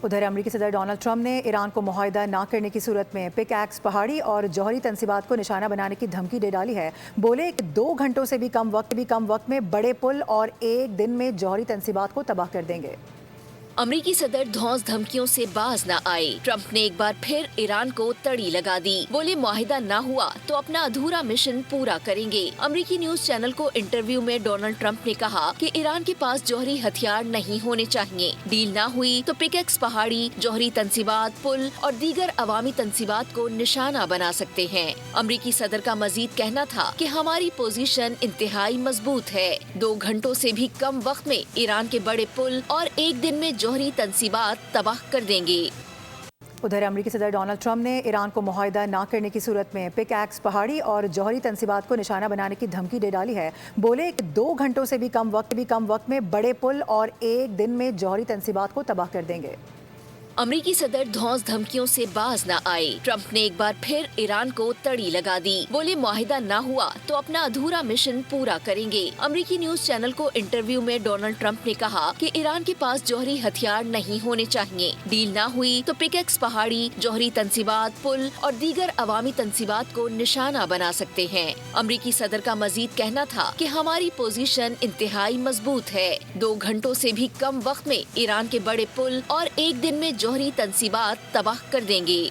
ادھر امریکی صدر ڈونلڈ ٹرمپ نے ایران کو معاہدہ نہ کرنے کی صورت میں پک ایکس پہاڑی اور جوہری تنصیبات کو نشانہ بنانے کی دھمکی دے ڈالی ہے۔ بولے کہ 2 گھنٹوں سے بھی کم وقت میں بڑے پل اور 1 دن میں جوہری تنصیبات کو تباہ کر دیں گے۔ امریکی صدر دھونس دھمکیوں سے باز نہ آئے۔ ٹرمپ نے ایک بار پھر ایران کو تڑی لگا دی۔ بولے معاہدہ نہ ہوا تو اپنا ادھورا مشن پورا کریں گے۔ امریکی نیوز چینل کو انٹرویو میں ڈونلڈ ٹرمپ نے کہا کہ ایران کے پاس جوہری ہتھیار نہیں ہونے چاہیے۔ ڈیل نہ ہوئی تو پک ایکس پہاڑی، جوہری تنصیبات، پل اور دیگر عوامی تنصیبات کو نشانہ بنا سکتے ہیں۔ امریکی صدر کا مزید کہنا تھا کہ ہماری پوزیشن انتہائی مضبوط ہے۔ 2 گھنٹوں سے بھی کم وقت میں ایران کے بڑے پل اور 1 دن میں جوہری تنصیبات تباہ کر دیں گے۔ ادھر امریکی صدر ڈونلڈ ٹرمپ نے ایران کو معاہدہ نہ کرنے کی صورت میں پک ایکس پہاڑی اور جوہری تنصیبات کو نشانہ بنانے کی دھمکی دے ڈالی ہے۔ بولے کہ 2 گھنٹوں سے بھی کم وقت میں بڑے پل اور 1 دن میں جوہری تنصیبات کو تباہ کر دیں گے۔ امریکی صدر دھونس دھمکیوں سے باز نہ آئے۔ ٹرمپ نے ایک بار پھر ایران کو تڑی لگا دی۔ بولے معاہدہ نہ ہوا تو اپنا ادھورا مشن پورا کریں گے۔ امریکی نیوز چینل کو انٹرویو میں ڈونلڈ ٹرمپ نے کہا کہ ایران کے پاس جوہری ہتھیار نہیں ہونے چاہیے۔ ڈیل نہ ہوئی تو پک ایکس پہاڑی، جوہری تنصیبات، پل اور دیگر عوامی تنصیبات کو نشانہ بنا سکتے ہیں۔ امریکی صدر کا مزید کہنا تھا کہ ہماری پوزیشن انتہائی مضبوط ہے۔ 2 گھنٹوں سے بھی کم وقت میں ایران کے بڑے پل اور 1 دن میں جوہری تنصیبات تباہ کر دیں گے۔